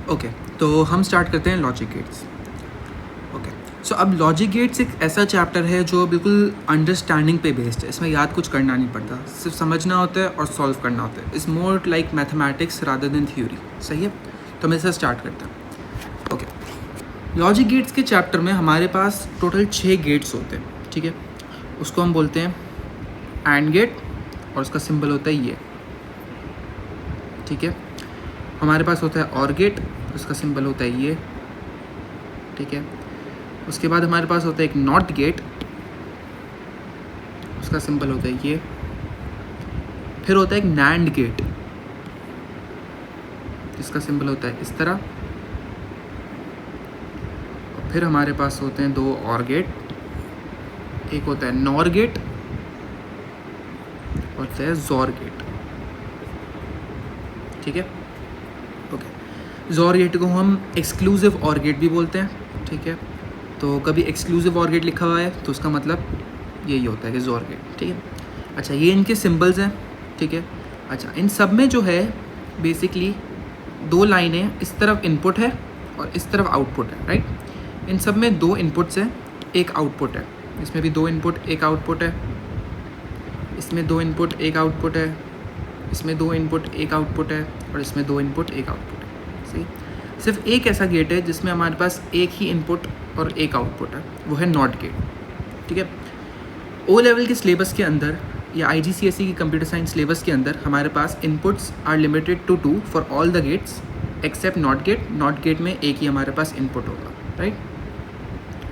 Okay, तो हम start करते हैं लॉजिक गेट्स। ओके, सो अब लॉजिक गेट्स एक ऐसा चैप्टर है जो बिल्कुल अंडरस्टैंडिंग पे बेस्ड है। इसमें याद कुछ करना नहीं पड़ता, सिर्फ समझना होता है और सॉल्व करना होता है। It's more like mathematics rather than theory. सही है, तो हम इससे स्टार्ट करते हैं। ओके, लॉजिक गेट्स के चैप्टर में हमारे पास टोटल 6 गेट्स होते हैं। ठीक है, उसको हम बोलते हैं एंड गेट और उसका सिंबल होता है ये। ठीक है, हमारे पास होता है और गेट, उसका सिंबल होता है ये। ठीक है, उसके बाद हमारे पास होता है एक नॉट गेट, उसका सिंबल होता है ये। फिर होता है एक नैंड गेट, इसका सिंबल होता है इस तरह। और फिर हमारे पास होते हैं 2 और गेट, एक होता है नॉर गेट और होता है जोर गेट। ठीक है, ओके, जोर गेट को हम एक्सक्लूसिव और गेट भी बोलते हैं। ठीक है, तो कभी एक्सक्लूसिव और गेट लिखा हुआ है तो उसका मतलब यही होता है कि जोर गेट। ठीक है, अच्छा, ये इनके सिंबल्स हैं। ठीक है, अच्छा, इन सब में जो है बेसिकली 2 लाइनें, इस तरफ इनपुट है और इस तरफ आउटपुट है। राइट, इन सब में 2 इनपुट्स हैं, एक आउटपुट है। इसमें भी 2 इनपुट एक आउटपुट है, इसमें 2 इनपुट एक आउटपुट है, इसमें 2 इनपुट एक आउटपुट है और इसमें 2 इनपुट एक आउटपुट है। सही, सिर्फ एक ऐसा गेट है जिसमें हमारे पास एक ही इनपुट और एक आउटपुट है, वो है नॉट गेट। ठीक है, ओ लेवल के सिलेबस के अंदर या IGCSE की कंप्यूटर साइंस सिलेबस के अंदर हमारे पास inputs are limited to 2 for all the gates except not gate. Not gate में एक ही हमारे पास इनपुट होगा। राइट,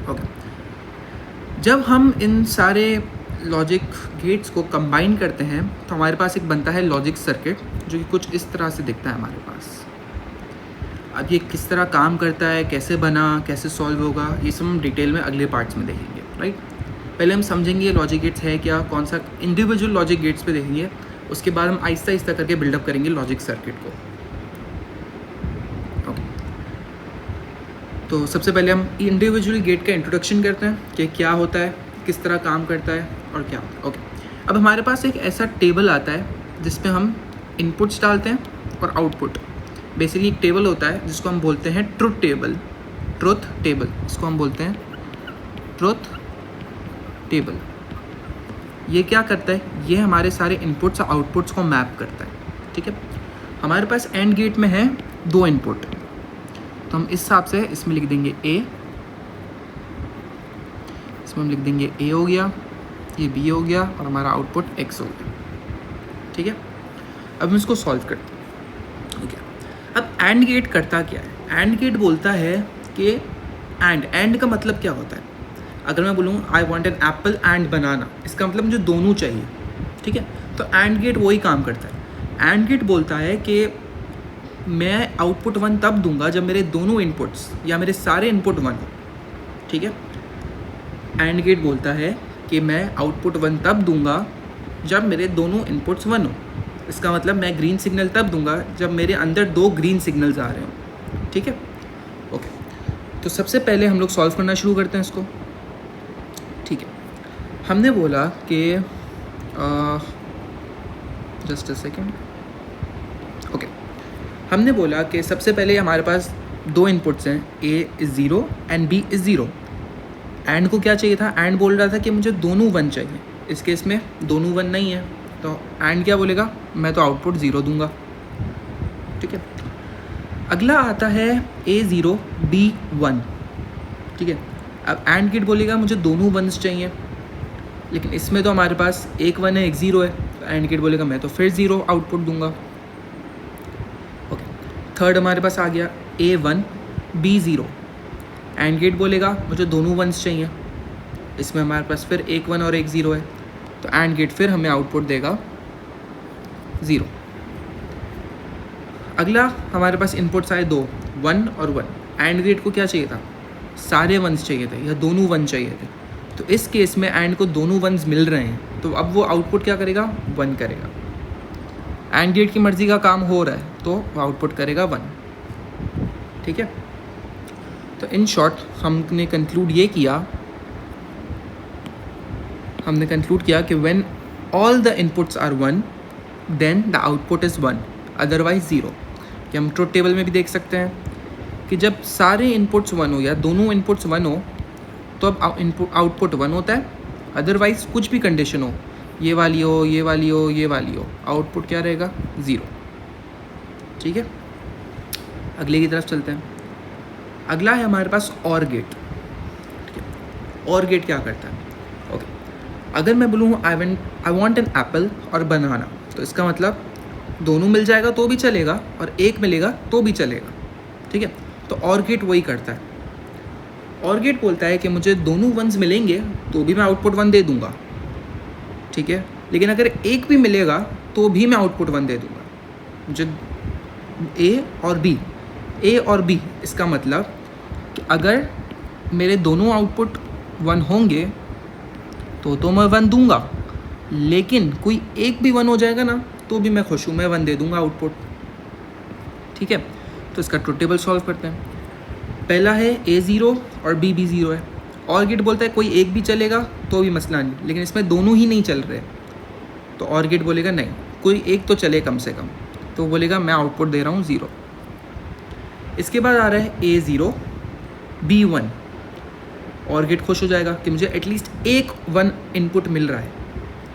ओके, जब हम इन सारे लॉजिक गेट्स को कंबाइन करते हैं तो हमारे पास एक बनता है लॉजिक सर्किट, जो कि कुछ इस तरह से दिखता है हमारे पास। अब ये किस तरह काम करता है, कैसे बना, कैसे सॉल्व होगा, ये सब हम डिटेल में अगले पार्ट्स में देखेंगे। राइट, पहले हम समझेंगे लॉजिक गेट्स है क्या, कौन सा इंडिविजुअल लॉजिक गेट्स पे देखेंगे। उसके बाद हम आहिस्ता आहिस्ता करके बिल्डअप करेंगे लॉजिक सर्किट को। ओके, तो सबसे पहले हम इंडिविजुअल गेट का इंट्रोडक्शन करते हैं कि क्या होता है, किस तरह काम करता है और क्या होता है। ओके, अब हमारे पास एक ऐसा टेबल आता है जिसमें हम इनपुट्स डालते हैं और आउटपुट। बेसिकली एक टेबल होता है जिसको हम बोलते हैं ट्रुथ टेबल। ट्रुथ टेबल, इसको हम बोलते हैं ट्रुथ टेबल। ये क्या करता है, ये हमारे सारे इनपुट्स और आउटपुट्स को मैप करता है। ठीक है, हमारे पास एंड गेट में है 2 इनपुट, तो हम इस हिसाब से इसमें लिख देंगे A, इसमें हम लिख देंगे A हो गया, ये B हो गया और हमारा आउटपुट X हो गया। ठीक है, अब हम इसको सॉल्व करते हैं। ठीक है, अब एंड गेट करता क्या है। एंड गेट बोलता है कि एंड का मतलब क्या होता है। अगर मैं बोलूँ I want an apple and banana, इसका मतलब मुझे दोनों चाहिए। ठीक है, तो एंड गेट वही काम करता है। एंड गेट बोलता है कि मैं आउटपुट 1 तब दूंगा जब मेरे दोनों इनपुट्स या मेरे सारे इनपुट 1 हो। ठीक है, एंड गेट बोलता है कि मैं आउटपुट 1 तब दूंगा जब मेरे दोनों इनपुट्स 1 हो। इसका मतलब मैं ग्रीन सिग्नल तब दूंगा जब मेरे अंदर 2 ग्रीन सिग्नल्स आ रहे हों। ठीक है, ओके, तो सबसे पहले हम लोग सॉल्व करना शुरू करते हैं इसको। ठीक है, हमने बोला कि जस्ट अ सेकेंड। ओके, हमने बोला कि सबसे पहले हमारे पास 2 इनपुट्स हैं, A is 0 and B is 0। And को क्या चाहिए था, एंड बोल रहा था कि मुझे दोनों 1 चाहिए। इस केस में दोनों 1 नहीं है, तो एंड क्या बोलेगा, मैं तो आउटपुट 0 दूंगा। ठीक है, अगला आता है A 0 B 1। ठीक है, अब एंड गेट बोलेगा मुझे दोनों 1s चाहिए, लेकिन इसमें तो हमारे पास एक 1 है एक 0 है, तो एंड गेट बोलेगा मैं तो फिर 0 आउटपुट दूंगा। ओके, थर्ड हमारे पास आ गया A 1 B 0। एंड गेट बोलेगा मुझे दोनों 1s चाहिए, इसमें हमारे पास फिर एक 1 और एक 0 है, तो एंड गेट फिर हमें आउटपुट देगा 0। अगला हमारे पास इनपुट्स आए 2, 1 और 1। एंड गेट को क्या चाहिए था, सारे 1s चाहिए थे या दोनों 1 चाहिए थे। तो इस केस में एंड को दोनों 1s मिल रहे हैं, तो अब वो आउटपुट क्या करेगा, 1 करेगा। एंड गेट की मर्ज़ी का काम हो रहा है तो वो आउटपुट करेगा 1। ठीक है, तो इन शॉर्ट हमने कंक्लूड किया कि when all the inputs are 1 then the output is 1, otherwise 0। कि हम ट्रुथ टेबल में भी देख सकते हैं कि जब सारे इनपुट्स 1 हो या दोनों इनपुट्स 1 हो तो अब इनपुट आउटपुट 1 होता है, अदरवाइज कुछ भी कंडीशन हो, ये वाली हो, ये वाली हो, ये वाली हो, आउटपुट क्या रहेगा? 0। ठीक है, अगले की तरफ चलते हैं। अगला है हमारे पास और गेट। ठीक है, और गेट क्या करता है? ओके, अगर मैं बोलूँ आई वांट एन एप्पल और बनाना, तो इसका मतलब दोनों मिल जाएगा तो भी चलेगा और एक मिलेगा तो भी चलेगा। ठीक है, तो और गेट वही करता है। और गेट बोलता है कि मुझे दोनों वंस मिलेंगे तो भी मैं आउटपुट 1 दे दूंगा। ठीक है, लेकिन अगर एक भी मिलेगा तो भी मैं आउटपुट 1 दे दूंगा। मुझे ए और बी, इसका मतलब कि अगर मेरे दोनों आउटपुट 1 होंगे तो मैं 1 दूंगा, लेकिन कोई एक भी 1 हो जाएगा ना तो भी मैं खुश हूँ, मैं 1 दे दूंगा आउटपुट। ठीक है, तो इसका ट्रुथ टेबल सॉल्व करते हैं। पहला है A0 और B0 है। और गेट बोलता है कोई एक भी चलेगा तो भी मसला नहीं, लेकिन इसमें दोनों ही नहीं चल रहे, तो और गेट बोलेगा नहीं, कोई एक तो चले कम से कम, तो बोलेगा मैं आउटपुट दे रहा हूँ 0। इसके बाद आ रहा है A0 B1। और गेट खुश हो जाएगा कि मुझे एटलीस्ट एक 1 इनपुट मिल रहा है।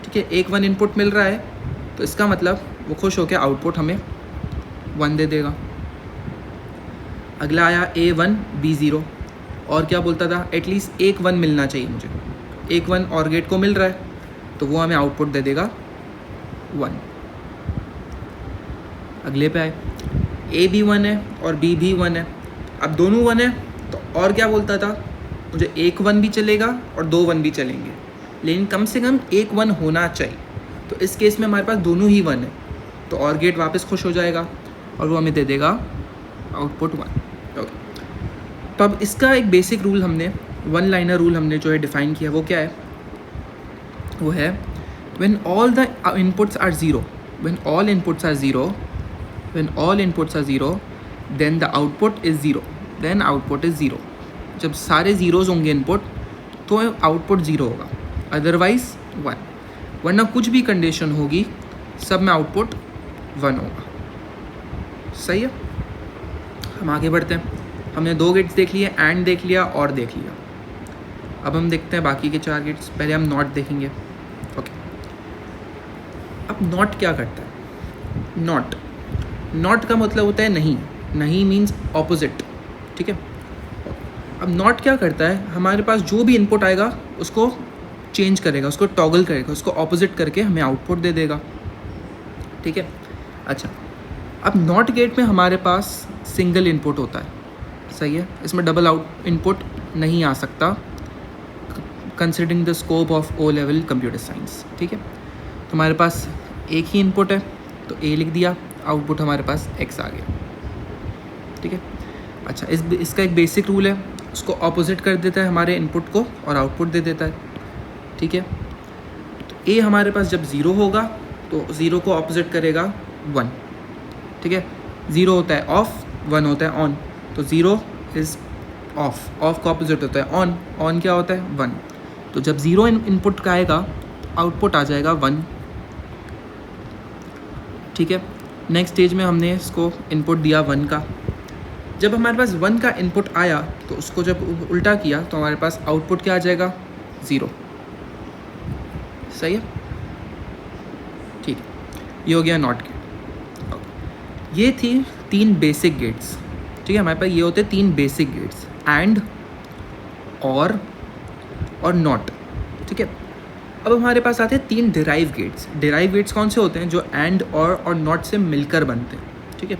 ठीक है, एक 1 इनपुट मिल रहा है, तो इसका मतलब वो खुश होकर आउटपुट हमें 1 दे देगा। अगला आया A1 B0। और क्या बोलता था? एटलीस्ट एक 1 मिलना चाहिए मुझे, एक 1 और गेट को मिल रहा है, तो वो हमें आउटपुट दे देगा 1। अगले पे आए, A भी 1 है और B भी 1 है। अब दोनों 1 है, तो और क्या बोलता था? मुझे एक 1 भी चलेगा और 2 1 भी चलेंगे, लेकिन कम से कम एक 1 होना चाहिए। तो इस केस में हमारे पास दोनों ही 1 है, तो और गेट वापस खुश हो जाएगा और वो हमें दे देगा आउटपुट 1। ओके, तो अब इसका एक बेसिक रूल हमने, 1 लाइनर रूल हमने जो है डिफ़ाइन किया, वो क्या है? वो है when all the inputs are 0, when all inputs are 0, when all inputs are 0, then the output is 0, then output is 0। जब सारे ज़ीरोज़ होंगे इनपुट तो आउटपुट 0 होगा, अदरवाइज 1, वरना कुछ भी कंडीशन होगी सब में आउटपुट 1 होगा। सही है, हम आगे बढ़ते हैं। हमने 2 गेट्स देख लिए, एंड देख लिया और देख लिया। अब हम देखते हैं बाकी के 4 गेट्स। पहले हम नॉट देखेंगे। ओके, अब नॉट क्या करता है? नॉट का मतलब होता है नहीं, नहीं मीन्स ऑपोजिट। ठीक है, अब नॉट क्या करता है? हमारे पास जो भी इनपुट आएगा उसको चेंज करेगा, उसको टॉगल करेगा, उसको ऑपोजिट करके हमें आउटपुट दे देगा। ठीक है, अच्छा, अब नॉट गेट में हमारे पास सिंगल इनपुट होता है। सही है, इसमें डबल आउट इनपुट नहीं आ सकता, considering the scope of O level computer science. ठीक है, तो हमारे पास एक ही इनपुट है, तो ए लिख दिया, आउटपुट हमारे पास एक्स आ गया। ठीक है, अच्छा, इसका एक बेसिक रूल है, उसको ऑपोजिट कर देता है हमारे इनपुट को और आउटपुट दे देता है। ठीक है, तो ए हमारे पास जब 0 होगा तो 0 को ऑपोजिट करेगा 1। ठीक है, 0 होता है ऑफ, 1 होता है ऑन, तो 0 इज़ ऑफ, ऑफ का ऑपोजिट होता है ऑन, ऑन क्या होता है 1। तो जब 0 इनपुट का आएगा तो आउटपुट आ जाएगा 1। ठीक है, नेक्स्ट स्टेज में हमने इसको इनपुट दिया 1 का। जब हमारे पास 1 का इनपुट आया तो उसको जब उल्टा किया तो हमारे पास आउटपुट क्या आ जाएगा? 0। सही है, ठीक है, ये हो गया नॉट गेट। ये थी 3 बेसिक गेट्स। ठीक है, हमारे पास ये होते 3 बेसिक गेट्स, एंड, और नॉट। ठीक है, अब हमारे पास आते हैं 3 डिराइव गेट्स। डिराइव गेट्स कौन से होते हैं? जो एंड और नॉट से मिलकर बनते हैं। ठीक है,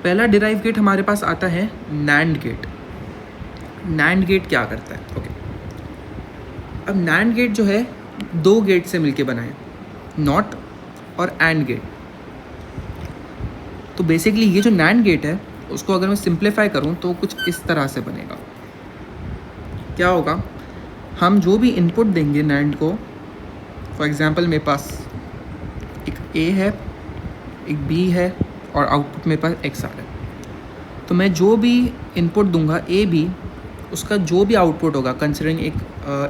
पहला डिराइव गेट हमारे पास आता है नैंड गेट। नैंड गेट क्या करता है? ओके, अब नैंड गेट जो है 2 गेट से मिलके बना है, नॉट और एंड गेट। तो बेसिकली ये जो नैंड गेट है उसको अगर मैं सिंप्लीफाई करूँ तो कुछ इस तरह से बनेगा। क्या होगा? हम जो भी इनपुट देंगे नैंड को, फॉर एग्जांपल मेरे पास एक ए है, एक बी है और आउटपुट मेरे पास एक्स आ रहा है, तो मैं जो भी इनपुट दूंगा ए बी, उसका जो भी आउटपुट होगा, कंसिडरिंग एक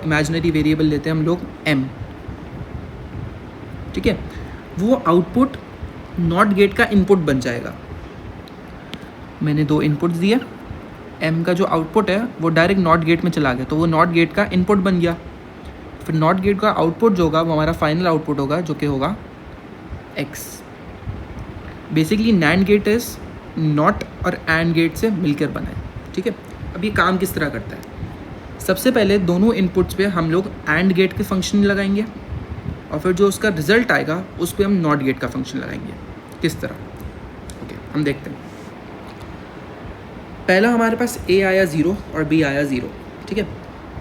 इमेजिनरी वेरिएबल लेते हैं हम लोग एम। ठीक है, वो आउटपुट नॉट गेट का इनपुट बन जाएगा। मैंने 2 इनपुट्स दिए, एम का जो आउटपुट है वो डायरेक्ट नॉट गेट में चला गया, तो वो नॉट गेट का इनपुट बन गया। फिर नॉट गेट का आउटपुट जो होगा वो हमारा फाइनल आउटपुट होगा, जो कि होगा X. Basically NAND gate is NOT और एंड गेट से मिलकर बना है, ठीक है। अब ये काम किस तरह करता है? सबसे पहले दोनों इनपुट्स पे हम लोग एंड गेट के फंक्शन लगाएंगे, और फिर जो उसका रिजल्ट आएगा उस पर हम नॉट गेट का फंक्शन लगाएंगे। किस तरह? ओके, हम देखते हैं। पहला हमारे पास ए आया 0 और बी आया 0, ठीक है।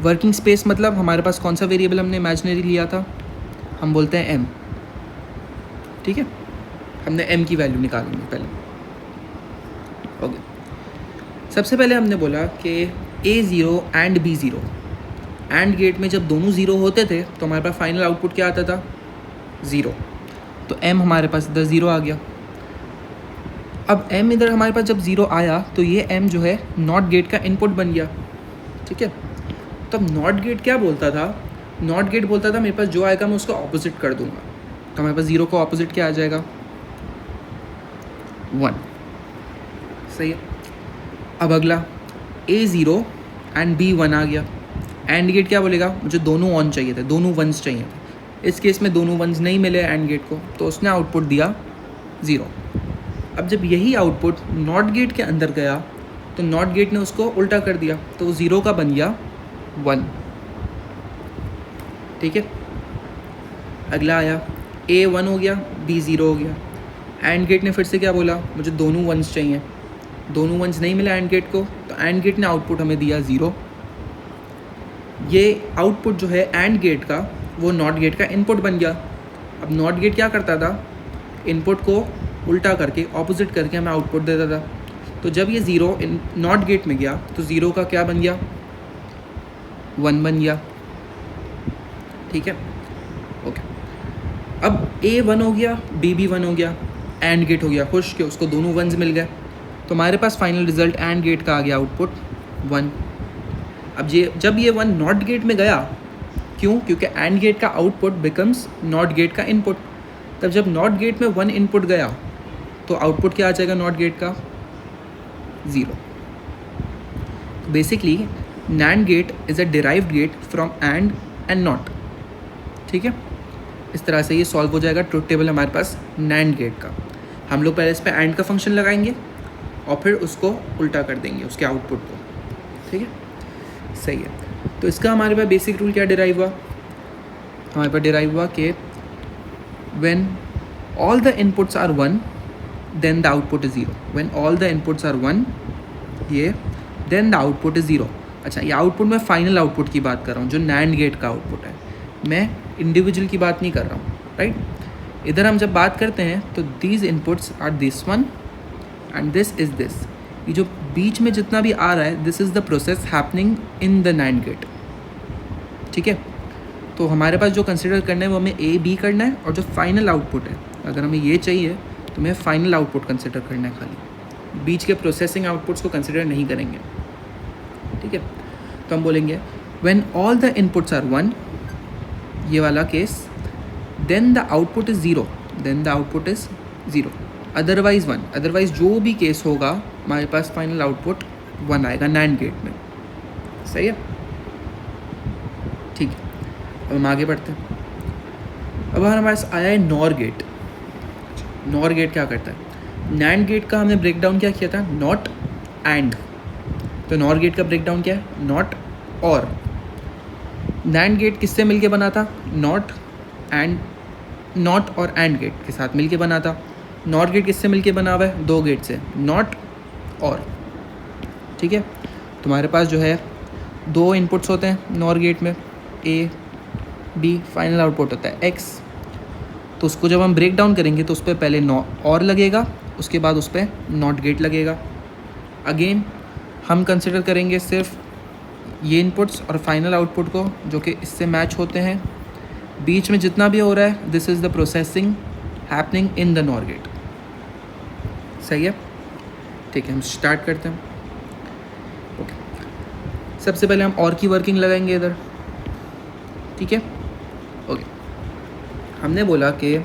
वर्किंग स्पेस मतलब हमारे पास कौन सा वेरिएबल हमने इमेजिनरी लिया था? हम बोलते हैं एम, ठीक है। हमने एम की वैल्यू निकालेंगे पहले। ओके, सबसे पहले हमने बोला कि ए 0 एंड बी 0। एंड गेट में जब दोनों 0 होते थे तो हमारे पास फाइनल आउटपुट क्या आता था? 0। तो एम हमारे पास इधर 0 आ गया। अब एम इधर हमारे पास जब 0 आया तो ये एम जो है नॉट गेट का इनपुट बन गया, ठीक है। तो अब नॉट गेट क्या बोलता था? नॉट गेट बोलता था मेरे पास जो आएगा मैं उसको ऑपोजिट कर दूंगा। तो हमारे पास 0 को ऑपोजिट क्या आ जाएगा? 1, सही है। अब अगला ए 0 एंड बी 1 आ गया। एंड गेट क्या बोलेगा? मुझे दोनों ऑन चाहिए थे, दोनों वंस चाहिए थे। इस केस में दोनों वंस नहीं मिले एंड गेट को, तो उसने आउटपुट दिया 0। अब जब यही आउटपुट नॉट गेट के अंदर गया तो नॉट गेट ने उसको उल्टा कर दिया, तो वो 0 का बन गया 1, ठीक है। अगला आया ए 1 हो गया, बी 0 हो गया। एंड गेट ने फिर से क्या बोला? मुझे दोनों वंस चाहिए, दोनों वंस नहीं मिला एंड गेट को, तो एंड गेट ने आउटपुट हमें दिया 0। ये आउटपुट जो है एंड गेट का वो नॉट गेट का इनपुट बन गया। अब नॉट गेट क्या करता था? इनपुट को उल्टा करके ऑपोजिट करके हमें आउटपुट देता था। तो जब ये 0 नॉट गेट में गया तो 0 का क्या बन गया? 1 बन गया, ठीक है। ओके, अब ए 1 हो गया, बी भी 1 हो गया, एंड गेट हो गया खुश कि उसको दोनों वंस मिल गए। तो हमारे पास फाइनल रिजल्ट एंड गेट का आ गया आउटपुट 1। अब जब ये 1 नॉट गेट में गया, क्यों? क्योंकि एंड गेट का आउटपुट बिकम्स नॉट गेट का इनपुट। तब जब नॉट गेट में 1 इनपुट गया तो आउटपुट क्या आ जाएगा नॉट गेट का? 0। Basically NAND gate is a derived gate from AND NOT, ठीक है। इस तरह से ये सॉल्व हो जाएगा ट्रुथ टेबल हमारे पास नैंड गेट का। हम लोग पहले इस पर एंड का फंक्शन लगाएंगे और फिर उसको उल्टा कर देंगे उसके आउटपुट को, ठीक है, सही है। तो इसका हमारे पास बेसिक रूल क्या डिराइव हुआ? हमारे पास डिराइव हुआ कि when all the inputs are 1 then the output is 0। when all the inputs are 1 ये then the output is 0। अच्छा, ये आउटपुट मैं फाइनल आउटपुट की बात कर रहा हूँ जो नैंड गेट का आउटपुट है, मैं इंडिविजुअल की बात नहीं कर रहा हूँ, राइट। इधर हम जब बात करते हैं तो these inputs are this one and this is this। ये जो बीच में जितना भी आ रहा है this is the process happening in the NAND gate, ठीक है। तो हमारे पास जो कंसिडर करना है वो हमें ए बी करना है, और जो फाइनल आउटपुट है अगर हमें ये चाहिए तो हमें फाइनल आउटपुट कंसिडर करना है, खाली बीच के प्रोसेसिंग आउटपुट्स को कंसिडर नहीं करेंगे, ठीक है। तो हम बोलेंगे when all the inputs are 1, ये वाला case, then the output is 0, then the output is 0, otherwise 1। Otherwise जो भी केस होगा हमारे पास फाइनल आउटपुट 1 आएगा नैंड गेट में, सही है, ठीक है। अब हम आगे बढ़ते हैं। अब हमारे पास आया है नॉर गेट। नॉर गेट क्या करता है? नैंड गेट का हमने ब्रेक डाउन क्या किया था? Not and. तो नॉर गेट का ब्रेक डाउन क्या है? नॉट और। नैंड गेट किससे मिलके बना था? नॉट और एंड गेट के साथ मिलके बना था। नॉट गेट किससे मिलके बना हुआ है? 2 गेट से, नॉट और, ठीक है। तुम्हारे पास जो है 2 इनपुट्स होते हैं नॉर गेट में, ए बी, फाइनल आउटपुट होता है एक्स। तो उसको जब हम ब्रेक डाउन करेंगे तो उस पर पहले और लगेगा, उसके बाद उस पर नॉट गेट लगेगा। अगेन हम कंसिडर करेंगे सिर्फ ये इनपुट्स और फाइनल आउटपुट को जो कि इससे मैच होते हैं। बीच में जितना भी हो रहा है this is the processing happening in the NOR gate, सही है, ठीक है। हम स्टार्ट करते हैं। ओके, सबसे पहले हम और की वर्किंग लगाएंगे इधर, ठीक है। ओके, हमने बोला कि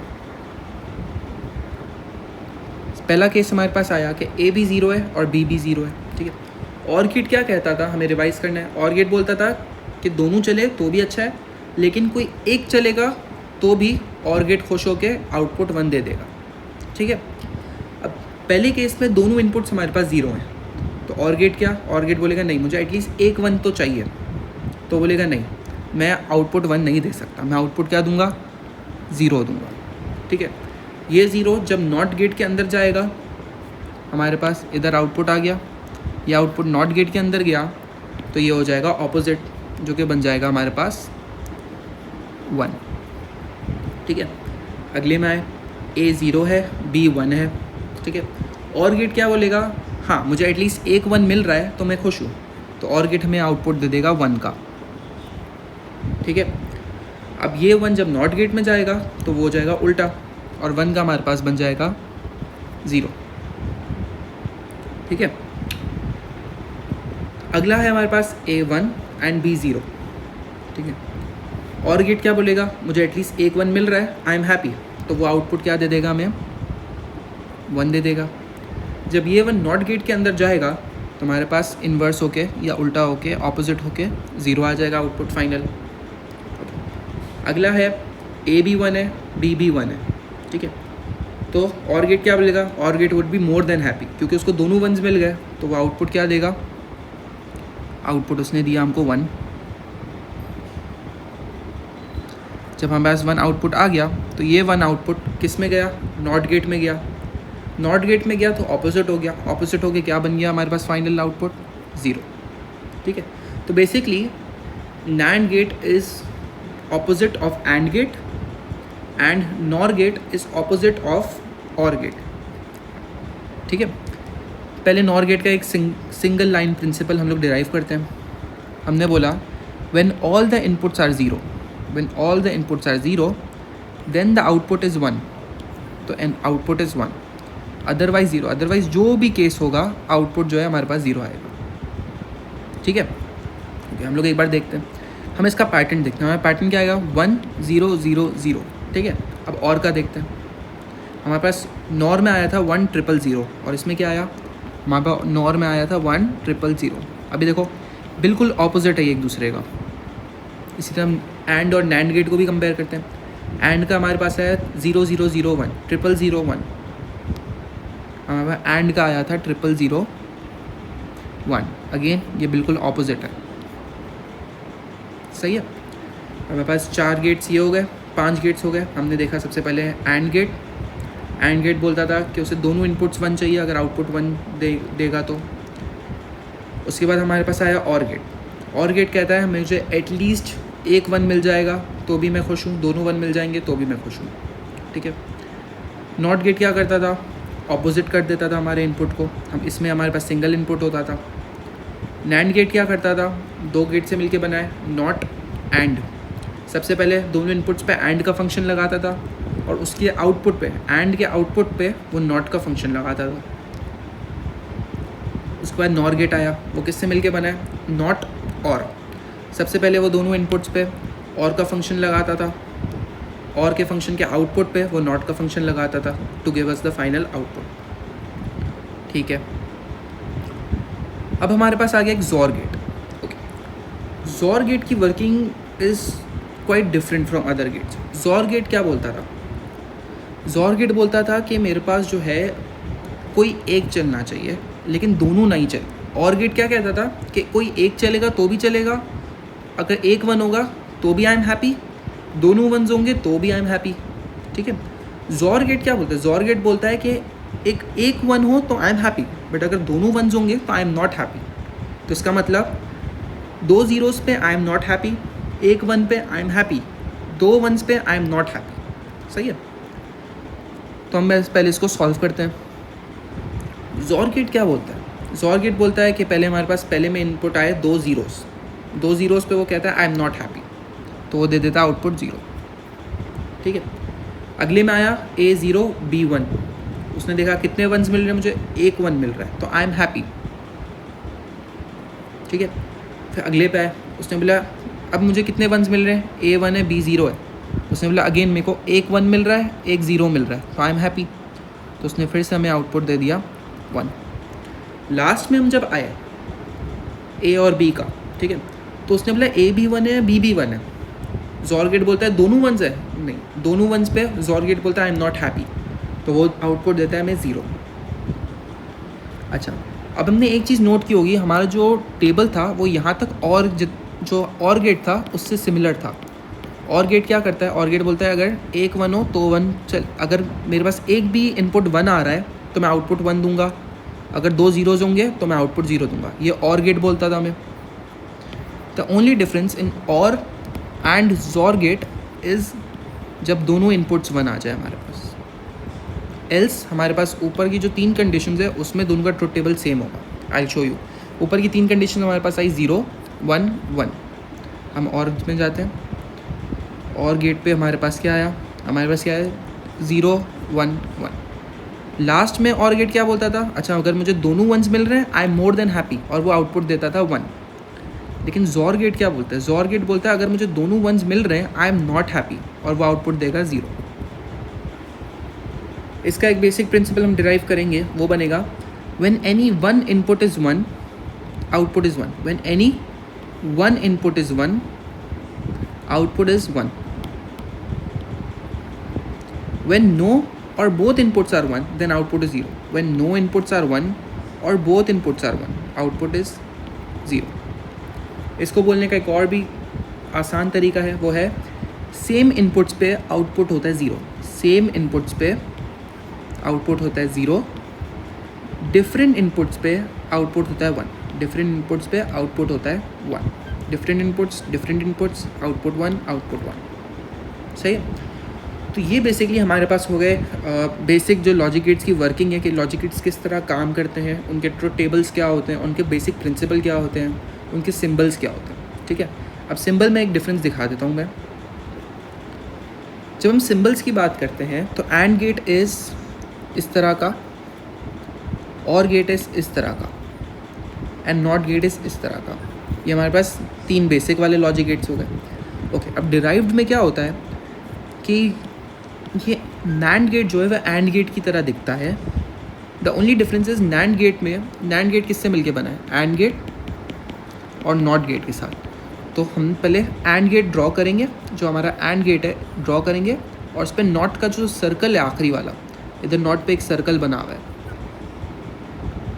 पहला केस हमारे पास आया कि ए भी 0 है और बी भी 0 है, ठीक है। और गेट क्या कहता था, हमें रिवाइज करना है। और गेट बोलता था कि दोनों चले तो भी अच्छा है, लेकिन कोई एक चलेगा तो भी और गेट खुश होके आउटपुट 1 दे देगा, ठीक है। अब पहले केस में दोनों इनपुट्स हमारे पास 0 हैं, तो और गेट क्या, और गेट बोलेगा नहीं मुझे एटलीस्ट एक 1 तो चाहिए, तो बोलेगा नहीं मैं आउटपुट 1 नहीं दे सकता, मैं आउटपुट क्या दूंगा, 0 दूंगा, ठीक है। ये 0 जब नॉट गेट के अंदर जाएगा, हमारे पास इधर आउटपुट आ गया, ये आउटपुट नॉट गेट के अंदर गया, तो ये हो जाएगा ऑपोजिट, जो कि बन जाएगा हमारे पास 1, ठीक है। अगले में आए, A 0 है, B 1 है, ठीक है। और गेट क्या बोलेगा, हाँ मुझे एटलीस्ट एक 1 मिल रहा है तो मैं खुश हूँ, तो और गेट हमें आउटपुट दे देगा 1 का, ठीक है। अब ये 1 जब नॉट गेट में जाएगा तो वो हो जाएगा उल्टा, और 1 का हमारे पास बन जाएगा 0, ठीक है। अगला है हमारे पास A 1 एंड B 0, ठीक है। और गेट क्या बोलेगा, मुझे एटलीस्ट एक 1 मिल रहा है, आई एम हैप्पी, तो वो आउटपुट क्या दे देगा हमें, 1 दे देगा। जब ये 1 नॉट गेट के अंदर जाएगा तो हमारे पास इन्वर्स होके या उल्टा होके ऑपोजिट होके 0 आ जाएगा आउटपुट फाइनल। अगला है A भी 1 है, B भी 1 है, ठीक है। तो और गेट क्या बोलेगा, OR gate would be more than happy, क्योंकि उसको दोनों 1s मिल गए, तो वो आउटपुट क्या देगा, आउटपुट उसने दिया हमको 1। जब हमारे पास 1 आउटपुट आ गया तो ये 1 आउटपुट किस में गया, नॉट गेट में गया, नॉट गेट में गया तो ऑपोजिट हो गया, ऑपोजिट हो के क्या बन गया हमारे पास फाइनल आउटपुट 0, ठीक है। तो basically NAND gate is opposite of AND gate and NOR gate is opposite of OR gate, ठीक है। पहले NOR गेट का एक सिंगल लाइन प्रिंसिपल हम लोग डिराइव करते हैं। हमने बोला when all the inputs are 0, when all the inputs are 0 then the output is 1, तो an output is 1, otherwise 0, otherwise जो भी केस होगा आउटपुट जो है हमारे पास 0 आएगा, ठीक है। ओके, हम लोग एक बार देखते हैं, हमें इसका पैटर्न देखते हैं। हमारा पैटर्न क्या आएगा, 1 0 0 0, ठीक है। अब और का देखते हैं, हमारे पास नॉर में आया था 1 0 0 और इसमें क्या आया, हमारे पास नॉर में आया था 1 0 0। अभी देखो बिल्कुल ऑपोजिट है एक दूसरे का। इसी तरह हम एंड और नैंड गेट को भी कंपेयर करते हैं। एंड का हमारे पास है 0 0 0 1 0 0 1, हमारे पास एंड का आया था 0 0 1। अगेन ये बिल्कुल ऑपोजिट है, सही है। हमारे पास 4 गेट्स ये हो गए, 5 गेट्स हो गए। हमने देखा सबसे पहले एंड गेट। एंड गेट बोलता था कि उसे दोनों इनपुट्स 1 चाहिए, अगर आउटपुट 1 देगा तो। उसके बाद हमारे पास आया और गेट। और गेट कहता है मुझे एटलीस्ट एक 1 मिल जाएगा तो भी मैं खुश हूँ, दोनों 1 मिल जाएंगे तो भी मैं खुश हूँ, ठीक है। नॉट गेट क्या करता था, ऑपोजिट कर देता था हमारे इनपुट को, हम इसमें हमारे पास सिंगल इनपुट होता था। नैंड गेट क्या करता था, 2 गेट से मिलके बनाए, नॉट एंड। सबसे पहले दोनों इनपुट्स पे एंड का फंक्शन लगाता था और उसके आउटपुट पे, एंड के आउटपुट पे वो नॉट का फंक्शन लगाता था। उसके बाद नॉर गेट आया, वो किससे मिलके बना है, नॉट और। सबसे पहले वो दोनों इनपुट्स पे और का फंक्शन लगाता था, और के फंक्शन के आउटपुट पे वो नॉट का फंक्शन लगाता था to give us the final output, ठीक है। अब हमारे पास आ गया एक XOR gate. Okay, XOR gate की working is quite different from other gates. XOR gate क्या बोलता था, जोर गेट बोलता था कि मेरे पास जो है कोई एक चलना चाहिए लेकिन दोनों नहीं चले। और गेट क्या कहता था कि कोई एक चलेगा तो भी चलेगा, अगर एक 1 होगा तो भी आई एम हैप्पी, दोनों 1s होंगे तो भी आई एम हैप्पी, ठीक है। जोर गेट क्या बोलता है, जोर गेट बोलता है कि एक 1 हो तो आई एम हैप्पी, बट अगर दोनों 1s होंगे तो आई एम नॉट हैप्पी। तो इसका मतलब 2 0s पे आई एम नॉट हैप्पी, एक 1 पे आई एम हैप्पी, 2 1s पे आई एम नॉट हैप्पी, सही है। तो हम पहले इसको सॉल्व करते हैं। जोर गेट क्या बोलता है, जोर गेट बोलता है कि पहले हमारे पास पहले में इनपुट आए 2 0s पे वो कहता है आई एम नॉट हैप्पी, तो वो दे देता है आउटपुट 0, ठीक है। अगले में आया A 0 B 1, उसने देखा कितने 1s मिल रहे हैं, मुझे एक 1 मिल रहा है तो आई एम हैप्पी, ठीक है। फिर अगले पे आया, उसने बोला अब मुझे कितने 1s मिल रहे हैं, A 1 है B 0 है, उसने बोला अगेन मेरे को एक 1 मिल रहा है एक 0 मिल रहा है तो आई एम हैप्पी, तो उसने फिर से हमें आउटपुट दे दिया 1। लास्ट में हम जब आए ए और बी का, ठीक है। तो उसने बोला ए भी वन है, बी भी वन है। जॉर गेट बोलता है दोनों वंस है, नहीं, दोनों वंस पे जॉर गेट बोलता है आई एम नॉट हैप्पी, तो वो आउटपुट देता है हमें 0। अच्छा, अब हमने एक चीज़ नोट की होगी, हमारा जो टेबल था वो यहाँ तक और जो और गेट था उससे सिमिलर था। और गेट क्या करता है, और गेट बोलता है अगर एक 1 हो तो 1 चल, अगर मेरे पास एक भी इनपुट 1 आ रहा है तो मैं आउटपुट 1 दूंगा, अगर 2 ज़ीरोज़ होंगे तो मैं आउटपुट 0 दूंगा। ये और गेट बोलता था हमें। द ओनली डिफरेंस इन और एंड जॉर गेट इज़ जब दोनों इनपुट्स 1 आ जाए हमारे पास। एल्स हमारे पास ऊपर की जो 3 कंडीशंस है उसमें दोनों का ट्रुथ टेबल सेम होगा। I will show you. ऊपर की 3 कंडीशन हमारे पास आई 0 1 1। हम और में जाते हैं, और गेट पे हमारे पास क्या आया, हमारे पास क्या है 0 1 1। लास्ट में और गेट क्या बोलता था, अच्छा अगर मुझे दोनों वंस मिल रहे हैं I am more than happy, और वो आउटपुट देता था 1। लेकिन जॉर गेट क्या बोलता है, जॉर गेट बोलता है अगर मुझे दोनों वंस मिल रहे हैं आई एम नॉट हैप्पी, और वो आउटपुट देगा 0। इसका एक बेसिक प्रिंसिपल हम डिराइव करेंगे, वो बनेगा when any one input is 1 output is 1, when any one input is 1 output is 1, when no or both inputs are 1 then output is 0, when no inputs are 1 or both inputs are 1 output is 0। इसको बोलने का एक और भी आसान तरीका है, वो है सेम इनपुट्स पे आउटपुट होता है 0, सेम इनपुट्स पे आउटपुट होता है 0, डिफरेंट इनपुट्स पे आउटपुट होता है 1, डिफरेंट इनपुट्स पे आउटपुट होता है 1, डिफरेंट इनपुट्स आउटपुट 1 आउटपुट 1। सही है। तो ये बेसिकली हमारे पास हो गए बेसिक जो लॉजिक गेट्स की वर्किंग है, कि लॉजिक गेट्स किस तरह काम करते हैं, उनके ट्रुथ टेबल्स क्या होते हैं, उनके बेसिक प्रिंसिपल क्या होते हैं, उनके सिंबल्स क्या होते हैं। ठीक है, अब सिंबल में एक डिफरेंस दिखा देता हूँ मैं। जब हम सिंबल्स की बात करते हैं तो एंड गेट इज़ इस तरह का, और गेट इज़ इस तरह का, एंड नॉट गेट इज़ इस तरह का। ये हमारे पास 3 बेसिक वाले लॉजिक गेट्स हो गए। ओके, अब डिराइव्ड में क्या होता है कि ये नैंड गेट जो है वह एंड गेट की तरह दिखता है। The only difference is NAND gate में, नैंड गेट किससे मिलके बना है, एंड गेट और नॉट गेट के साथ। तो हम पहले एंड गेट ड्रॉ करेंगे, जो हमारा एंड गेट है ड्रॉ करेंगे, और उस पर नॉट का जो सर्कल है आखिरी वाला, इधर नॉट पे एक सर्कल बना हुआ है,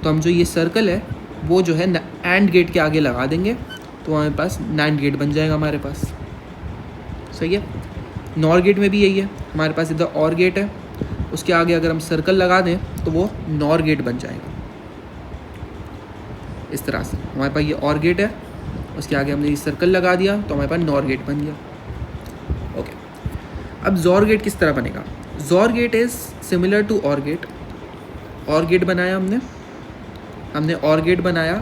तो हम जो ये सर्कल है वो जो है एंड गेट के आगे लगा देंगे, तो हमारे पास नैंड गेट बन जाएगा हमारे पास। सही है। नॉर गेट में भी यही है, हमारे पास इधर और गेट है, उसके आगे अगर हम सर्कल लगा दें तो वो नॉर गेट बन जाएगा। इस तरह से हमारे पास ये और गेट है, उसके आगे हमने ये सर्कल लगा दिया तो हमारे पास नॉर गेट बन गया। ओके, अब जॉर गेट किस तरह बनेगा। XOR gate is similar to OR gate. OR gate बनाया हमने और गेट बनाया।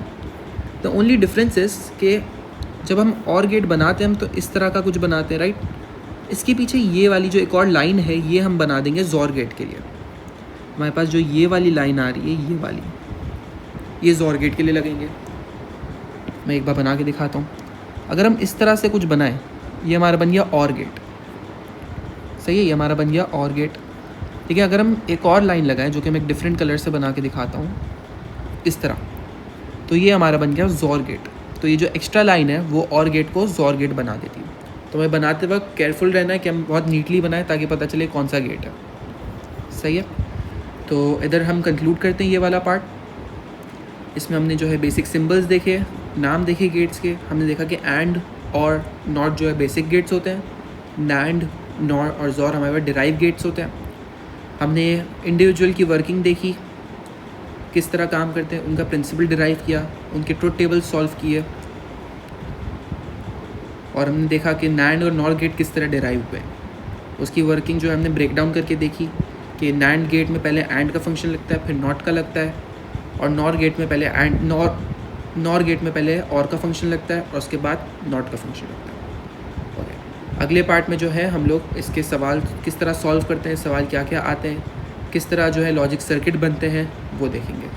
द ओनली डिफरेंस इज कि जब हम और गेट बनाते हैं हम तो इस तरह का कुछ बनाते हैं, राइट। इसके पीछे ये वाली जो एक और लाइन है ये हम बना देंगे जॉर गेट के लिए। हमारे पास जो ये वाली लाइन आ रही है, ये वाली, ये जॉर गेट के लिए लगेंगे। मैं एक बार बना के दिखाता हूँ। अगर हम इस तरह से कुछ बनाएं, ये हमारा बन गया और गेट। सही है, ये हमारा बन गया और गेट। ठीक है, अगर हम एक और लाइन लगाएं जो कि मैं एक डिफरेंट कलर से बना के दिखाता हूँ इस तरह, तो ये हमारा बन गया जॉर गेट। तो ये जो एक्स्ट्रा लाइन है वो और गेट को जॉर गेट बना देती है। तो हमें बनाते वक्त केयरफुल रहना है कि हम बहुत नीटली बनाएं ताकि पता चले कौन सा गेट है। सही है। तो इधर हम कंक्लूड करते हैं ये वाला पार्ट। इसमें हमने जो है बेसिक सिंबल्स देखे, नाम देखे गेट्स के। हमने देखा कि एंड और नॉट जो है बेसिक गेट्स होते हैं, नैंड, नॉर और जॉर हमारे पास डिराइव गेट्स होते हैं। हमने इंडिविजुअल की वर्किंग देखी, किस तरह काम करते हैं, उनका प्रिंसिपल डिराइव किया, उनके ट्रुथ टेबल सॉल्व किए, और हमने देखा कि नैंड और नॉर गेट किस तरह डिराइव हुए। उसकी वर्किंग जो है हमने ब्रेक डाउन करके देखी कि नैंड गेट में पहले एंड का फंक्शन लगता है, फिर नॉट का लगता है, और नॉर गेट में पहले नॉर गेट में पहले और का फंक्शन लगता है और उसके बाद नॉट का फंक्शन लगता है। ओके, अगले पार्ट में जो है हम लोग इसके सवाल किस तरह सॉल्व करते हैं, सवाल क्या क्या आते हैं, किस तरह जो है लॉजिक सर्किट बनते हैं, वो देखेंगे।